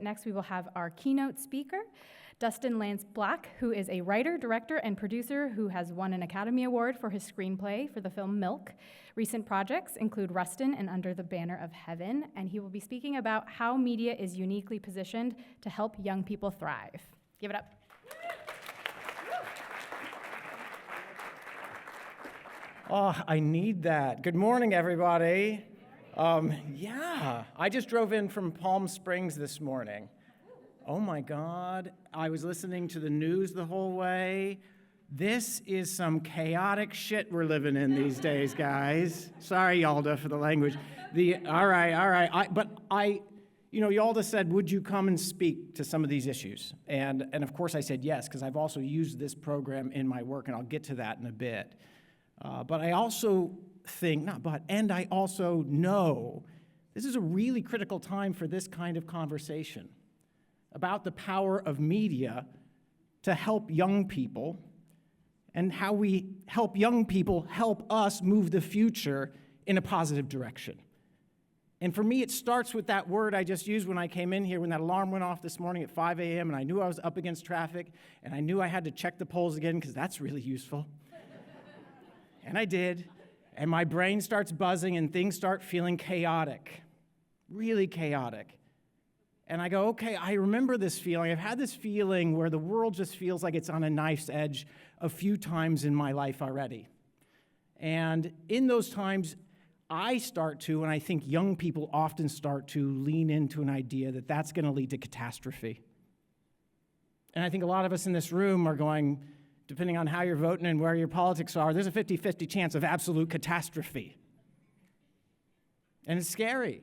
Next, we will have our keynote speaker, Dustin Lance Black, who is a writer, director, and producer who has won an Academy Award for his screenplay for the film Milk. Recent projects include Rustin and Under the Banner of Heaven, and he will be speaking about how media is uniquely positioned to help young people thrive. Give it up. Oh, I need that. Good morning, everybody. I just drove in from Palm Springs this morning. Oh my God, I was listening to the news the whole way. This is some chaotic shit we're living in these days, guys. Sorry, Yalda, for the language. All right. Yalda said, would you come and speak to some of these issues? And of course I said yes, because I've also used this program in my work, and I'll get to that in a bit. But I also I also know this is a really critical time for this kind of conversation about the power of media to help young people and how we help young people help us move the future in a positive direction. And for me, it starts with that word I just used when I came in here, when that alarm went off this morning at 5 a.m., and I knew I was up against traffic, and I knew I had to check the polls again, because that's really useful. And I did, and my brain starts buzzing, and things start feeling chaotic, really chaotic. And I go, okay, I remember this feeling. I've had this feeling where the world just feels like it's on a knife's edge a few times in my life already. And in those times, I start to, and I think young people often start to lean into an idea that that's going to lead to catastrophe. And I think a lot of us in this room are going, depending on how you're voting and where your politics are, there's a 50-50 chance of absolute catastrophe. And it's scary.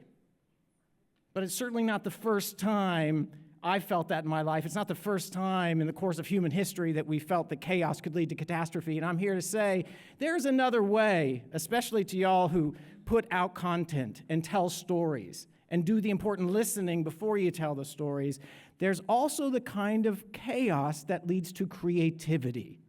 But it's certainly not the first time I've felt that in my life. It's not the first time in the course of human history that we felt that chaos could lead to catastrophe. And I'm here to say there's another way, especially to y'all who put out content and tell stories and do the important listening before you tell the stories. There's also the kind of chaos that leads to creativity,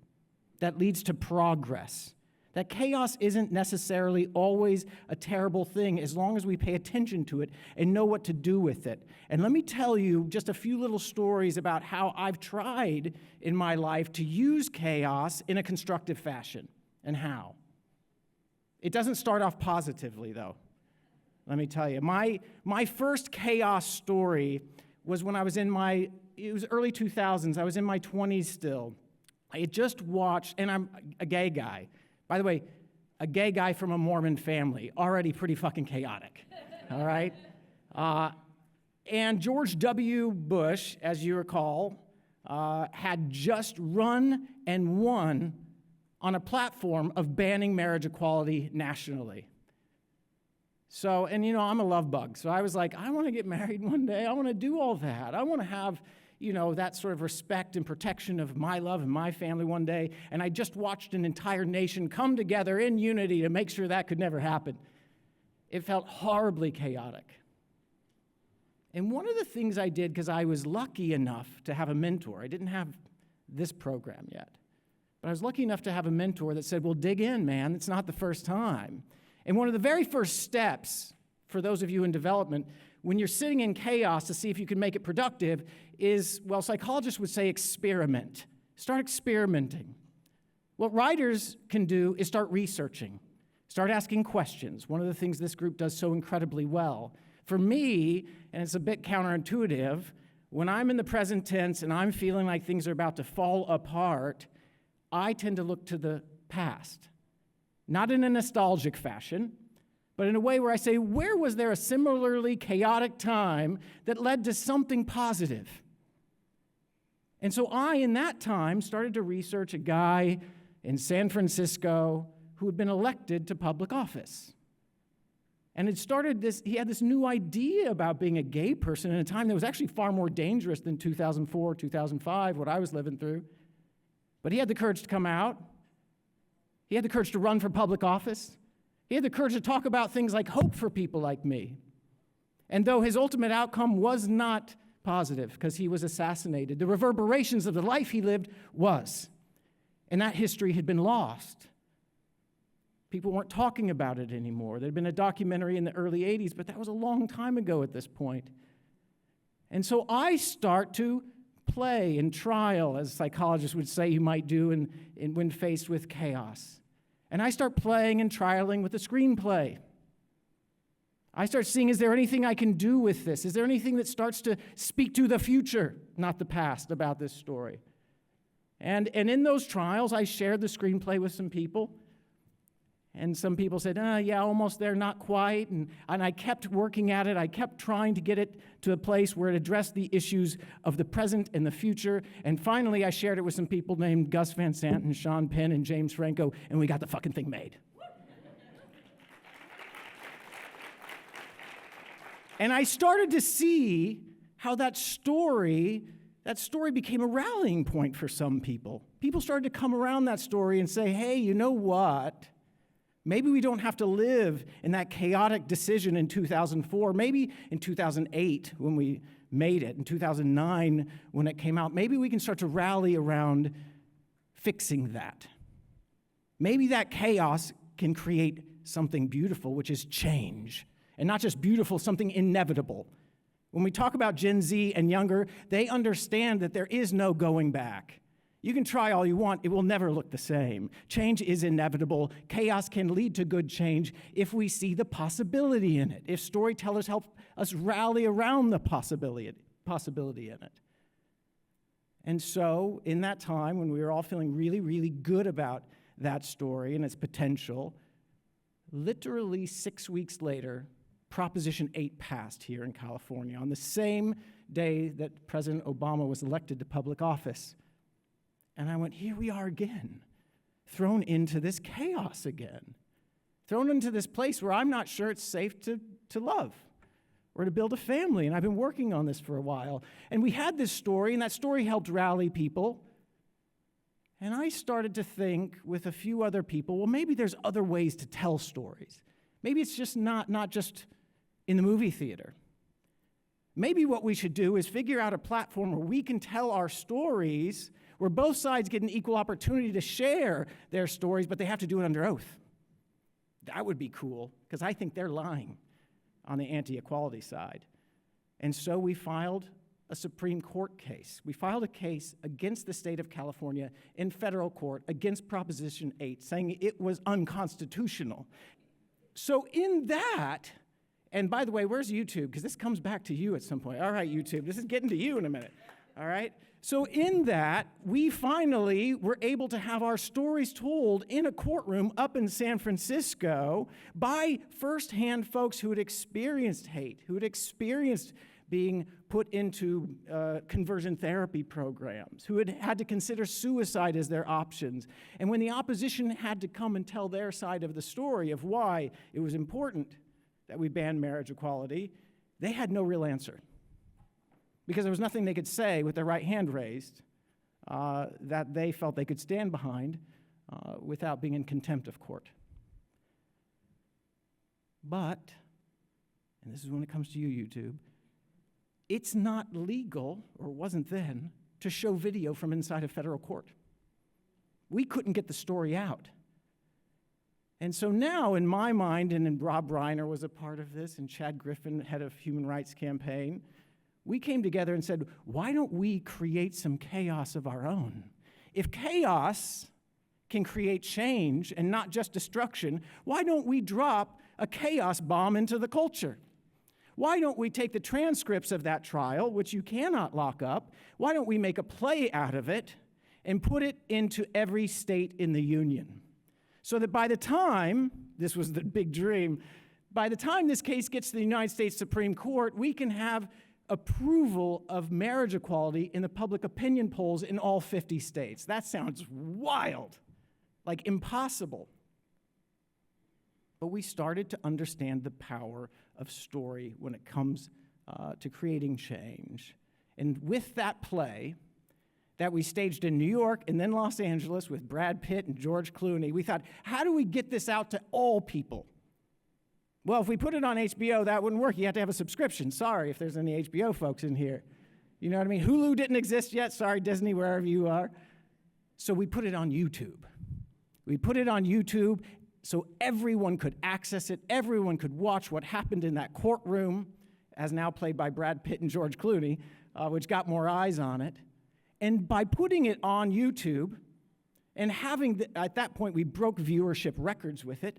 that leads to progress. That chaos isn't necessarily always a terrible thing as long as we pay attention to it and know what to do with it. And let me tell you just a few little stories about how I've tried in my life to use chaos in a constructive fashion and how. It doesn't start off positively, though. Let me tell you. My first chaos story was when I was it was early 2000s. I was in my 20s still. I had just watched, and I'm a gay guy. By the way, a gay guy from a Mormon family, already pretty fucking chaotic, all right? And George W. Bush, as you recall, had just run and won on a platform of banning marriage equality nationally. So, and I'm a love bug, so I was like, I want to get married one day. I want to do all that. I want to have that sort of respect and protection of my love and my family one day. And I just watched an entire nation come together in unity to make sure that could never happen. It felt horribly chaotic. And one of the things I did, because I was lucky enough to have a mentor, I didn't have this program yet, but I was lucky enough to have a mentor that said, well, dig in, man. It's not the first time. And one of the very first steps, for those of you in development, when you're sitting in chaos to see if you can make it productive is, well, psychologists would say experiment. Start experimenting. What writers can do is start researching, start asking questions. One of the things this group does so incredibly well. For me, and it's a bit counterintuitive, when I'm in the present tense and I'm feeling like things are about to fall apart, I tend to look to the past. Not in a nostalgic fashion, but in a way where I say, where was there a similarly chaotic time that led to something positive? And so I, in that time, started to research a guy in San Francisco who had been elected to public office. And he had this new idea about being a gay person in a time that was actually far more dangerous than 2004, 2005, what I was living through. But he had the courage to come out. He had the courage to run for public office. He had the courage to talk about things like hope for people like me. And though his ultimate outcome was not positive because he was assassinated, the reverberations of the life he lived was. And that history had been lost. People weren't talking about it anymore. There had been a documentary in the early 80s, but that was a long time ago at this point. And so I start to play and trial, as psychologists would say you might do when faced with chaos. And I start playing and trialing with the screenplay. I start seeing, is there anything I can do with this? Is there anything that starts to speak to the future, not the past, about this story? And in those trials, I shared the screenplay with some people. And some people said, yeah, almost there, not quite. And I kept working at it. I kept trying to get it to a place where it addressed the issues of the present and the future. And finally, I shared it with some people named Gus Van Sant and Sean Penn and James Franco, and we got the fucking thing made. And I started to see how that story became a rallying point for some people. People started to come around that story and say, hey, you know what? Maybe we don't have to live in that chaotic decision in 2004. Maybe in 2008 when we made it, in 2009 when it came out, maybe we can start to rally around fixing that. Maybe that chaos can create something beautiful, which is change. And not just beautiful, something inevitable. When we talk about Gen Z and younger, they understand that there is no going back. You can try all you want, it will never look the same. Change is inevitable. Chaos can lead to good change if we see the possibility in it, if storytellers help us rally around the possibility in it. And so, in that time, when we were all feeling really, really good about that story and its potential, literally 6 weeks later, Proposition 8 passed here in California on the same day that President Obama was elected to public office. And I went, here we are again, thrown into this chaos again, thrown into this place where I'm not sure it's safe to love or to build a family. And I've been working on this for a while. And we had this story, and that story helped rally people. And I started to think with a few other people, well, maybe there's other ways to tell stories. Maybe it's just not just in the movie theater. Maybe what we should do is figure out a platform where we can tell our stories, where both sides get an equal opportunity to share their stories, but they have to do it under oath. That would be cool, because I think they're lying on the anti-equality side. And so we filed a Supreme Court case. We filed a case against the state of California in federal court against Proposition 8, saying it was unconstitutional. So in that, and by the way, where's YouTube? Because this comes back to you at some point. All right, YouTube, this is getting to you in a minute. All right? So in that, we finally were able to have our stories told in a courtroom up in San Francisco by firsthand folks who had experienced hate, who had experienced being put into conversion therapy programs, who had to consider suicide as their options. And when the opposition had to come and tell their side of the story of why it was important that we ban marriage equality, they had no real answer. Because there was nothing they could say with their right hand raised that they felt they could stand behind without being in contempt of court. But, and this is when it comes to you, YouTube, it's not legal, or wasn't then, to show video from inside a federal court. We couldn't get the story out. And so now, in my mind, and Rob Reiner was a part of this, and Chad Griffin, head of Human Rights Campaign, we came together and said, why don't we create some chaos of our own? If chaos can create change and not just destruction, why don't we drop a chaos bomb into the culture? Why don't we take the transcripts of that trial, which you cannot lock up, why don't we make a play out of it and put it into every state in the union? So that by the time, this was the big dream, by the time this case gets to the United States Supreme Court, we can have approval of marriage equality in the public opinion polls in all 50 states. That sounds wild, like impossible. But we started to understand the power of story when it comes to creating change. And with that play that we staged in New York and then Los Angeles with Brad Pitt and George Clooney, we thought, how do we get this out to all people? Well, if we put it on HBO, that wouldn't work. You have to have a subscription. Sorry if there's any HBO folks in here. You know what I mean? Hulu didn't exist yet. Sorry, Disney, wherever you are. So we put it on YouTube. We put it on YouTube so everyone could access it, everyone could watch what happened in that courtroom, as now played by Brad Pitt and George Clooney, which got more eyes on it. And by putting it on YouTube and at that point, we broke viewership records with it.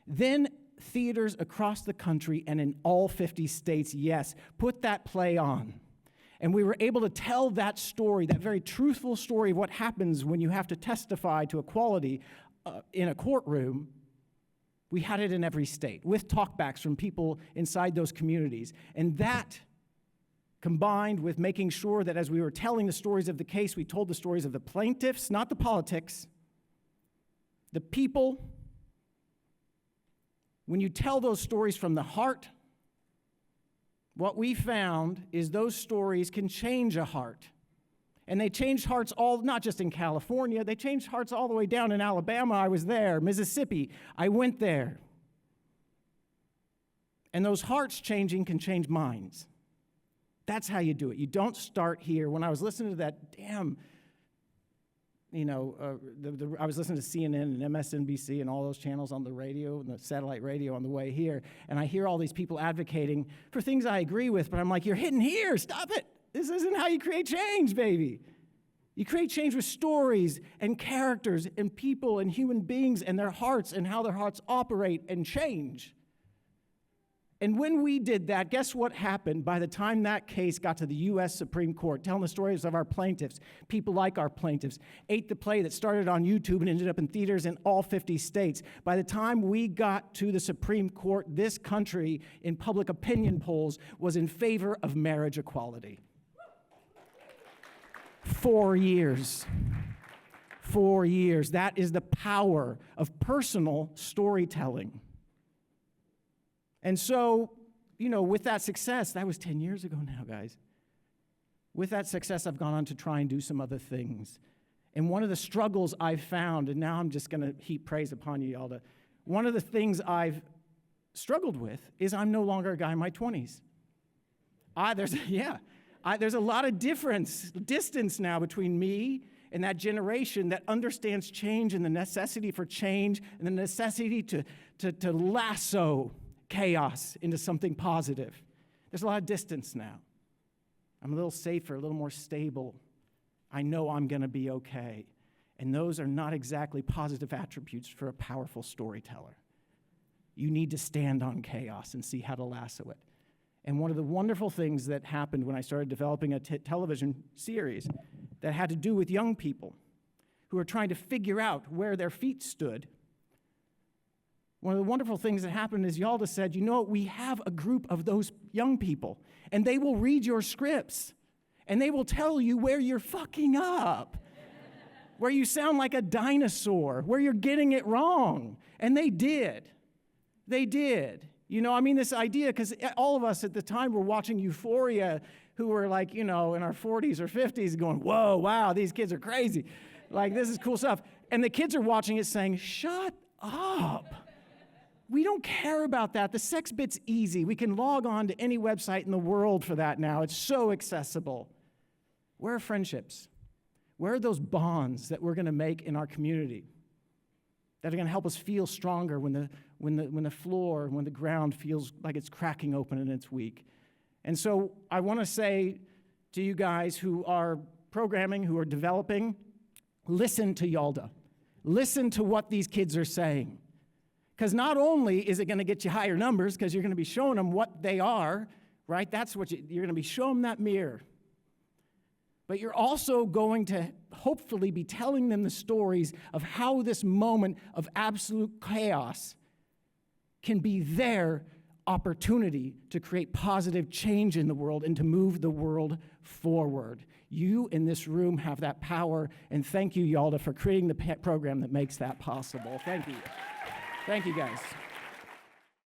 Then theaters across the country and in all 50 states, yes, put that play on. And we were able to tell that story, that very truthful story of what happens when you have to testify to equality in a courtroom. We had it in every state with talkbacks from people inside those communities. And that, combined with making sure that as we were telling the stories of the case, we told the stories of the plaintiffs, not the politics, the people. When you tell those stories from the heart, what we found is those stories can change a heart. And they changed hearts not just in California, they changed hearts all the way down in Alabama. I was there. Mississippi, I went there. And those hearts changing can change minds. That's how you do it. You don't start here. When I was listening to that damn, I was listening to CNN and MSNBC and all those channels on the radio and the satellite radio on the way here, and I hear all these people advocating for things I agree with, but I'm like, you're hitting here. Stop it. This isn't how you create change, baby. You create change with stories and characters and people and human beings and their hearts and how their hearts operate and change. And when we did that, guess what happened by the time that case got to the U.S. Supreme Court, telling the stories of our plaintiffs, people like our plaintiffs, ate the play that started on YouTube and ended up in theaters in all 50 states. By the time we got to the Supreme Court, this country, in public opinion polls, was in favor of marriage equality. 4 years. 4 years. That is the power of personal storytelling. And so, with that success, that was 10 years ago now, guys. With that success, I've gone on to try and do some other things. And one of the struggles I've found, and now I'm just going to heap praise upon you, Yalda. One of the things I've struggled with is I'm no longer a guy in my 20s. There's a lot of distance now between me and that generation that understands change and the necessity for change and the necessity to lasso chaos into something positive. There's a lot of distance now. I'm a little safer, a little more stable. I know I'm going to be okay. And those are not exactly positive attributes for a powerful storyteller. You need to stand on chaos and see how to lasso it. And one of the wonderful things that happened when I started developing a television series that had to do with young people who are trying to figure out where their feet stood. One of the wonderful things that happened is Yalda said, we have a group of those young people, and they will read your scripts, and they will tell you where you're fucking up, where you sound like a dinosaur, where you're getting it wrong. And they did. They did. This idea, because all of us at the time were watching Euphoria, who were like, in our 40s or 50s going, whoa, wow, these kids are crazy. Like, this is cool stuff. And the kids are watching it saying, shut up. We don't care about that. The sex bit's easy. We can log on to any website in the world for that now. It's so accessible. Where are friendships? Where are those bonds that we're going to make in our community that are going to help us feel stronger when the floor, when the ground feels like it's cracking open and it's weak? And so I want to say to you guys who are programming, who are developing, listen to Yalda. Listen to what these kids are saying. Because not only is it going to get you higher numbers, because you're going to be showing them what they are, right? That's what you're going to be showing them that mirror. But you're also going to hopefully be telling them the stories of how this moment of absolute chaos can be their opportunity to create positive change in the world and to move the world forward. You in this room have that power, and thank you, Yalda, for creating the program that makes that possible. Thank you. Thank you, guys.